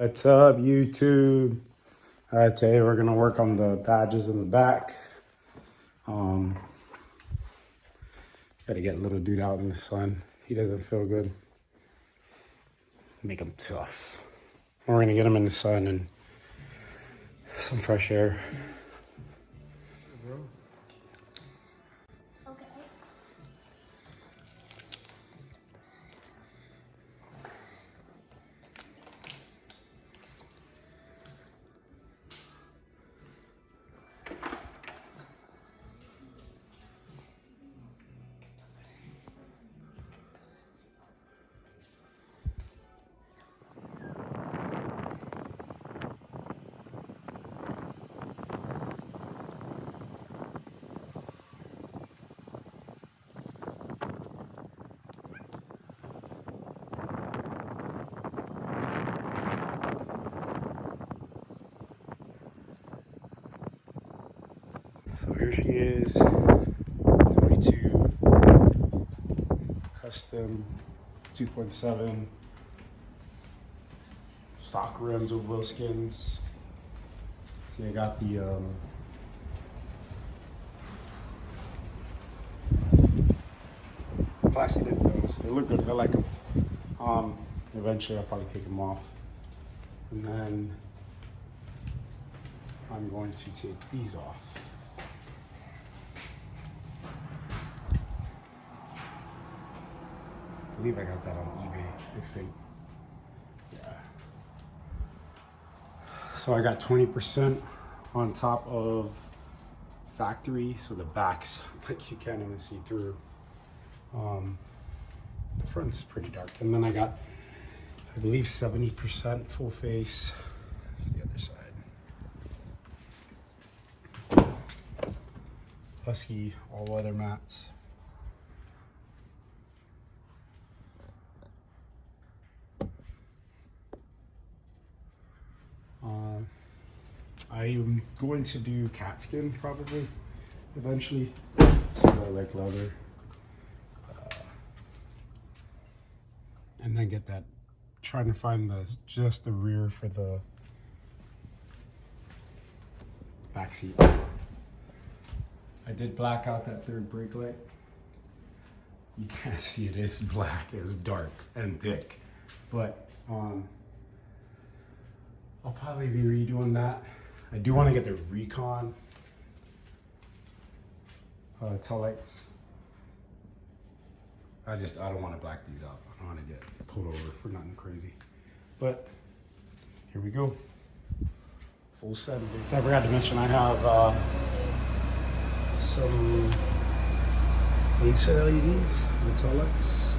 What's up, YouTube? All right, today we're gonna work on the badges in the back. Gotta get little dude out in the sun. He doesn't feel good. Make him tough. We're gonna get him in the sun and some fresh air. So here she is, 22 custom 2.7 stock rims with wheel skins. See, I got the plastic in those. They look good. I like them. Eventually, I'll probably take them off, and then I'm going to take these off. I believe I got that on eBay, I think. Yeah. So I got 20% on top of factory, so the back's like you can't even see through. The front's pretty dark. And then I got, I believe, 70% full face. Here's the other side. Husky all-weather mats. I'm going to do cat skin probably eventually, since I like leather, and then get that. Trying to find just the rear for the back seat. I did black out that third brake light. You can't see it. It's black. It's dark and thick, but I'll probably be redoing that. I do want to get the Recon tail lights. I don't want to black these out. I don't want to get pulled over for nothing crazy. But here we go. Full set. So I forgot to mention I have some LaseFit LEDs with tail lights.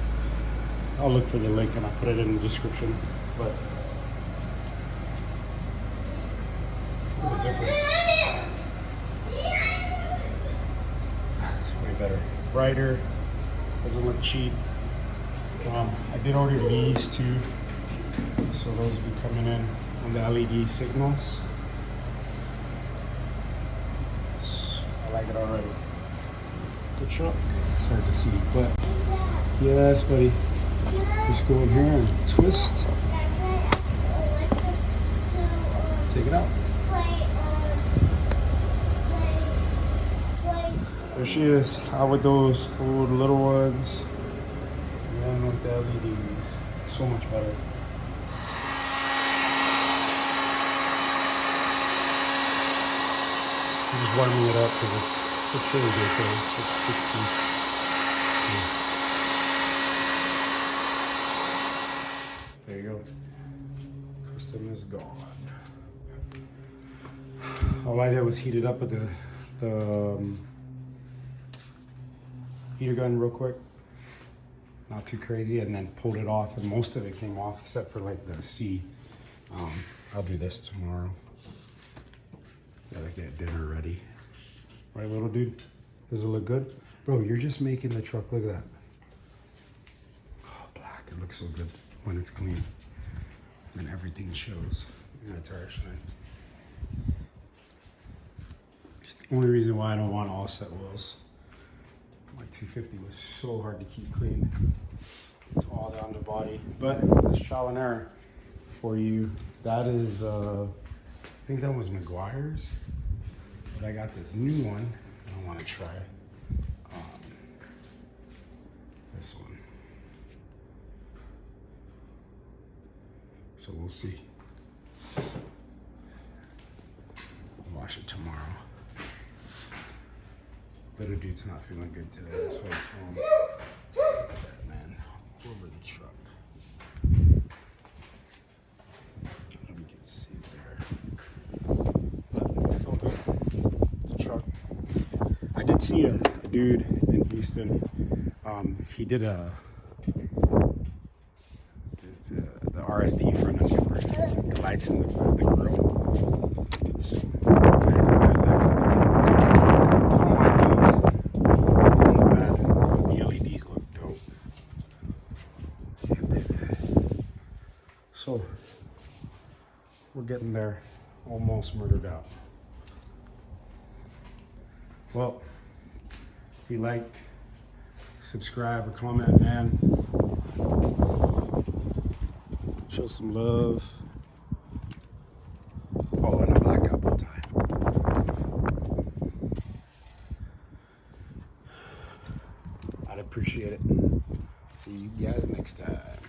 I'll look for the link and I'll put it in the description. But the difference. It's way better. Brighter. Doesn't look cheap. I did order these too, so those will be coming in on the LED signals. So I like it already. Good truck. It's hard to see, but yes, buddy. Just go in here and twist. Take it out. There she is, out with those old little ones, and then with the LEDs. So much better. I'm just warming it up because it's really good today. It's 60. Yeah. There you go. Custom is gone. All I did was heat it up with the heater gun real quick, not too crazy, and then pulled it off, and most of it came off except for like the C. I'll do this tomorrow. Gotta get dinner ready. Right, little dude? Does it look good? Bro, you're just making the truck, look at that. Oh, black, it looks so good when it's clean. And everything shows. Yeah, tire shine. It's the only reason why I don't want all set wheels. My 250 was so hard to keep clean. It's all down the body, but it's trial and error for you That is, I think that was McGuire's, but I got this new one I want to try. This one. So we'll see. I'll wash it tomorrow. Little dude's not feeling good today. That's why he's home. Look at that, man. Over the truck. We can see it there. But it's all good. It's a truck. I did see a dude in Houston. He did the RST front end member, the lights in the grill. So the LEDs look dope. So we're getting there, almost murdered out. Well, if you liked, subscribe or comment, man. Show some love. Oh, and a blackout bow tie. I'd appreciate it. See you guys next time.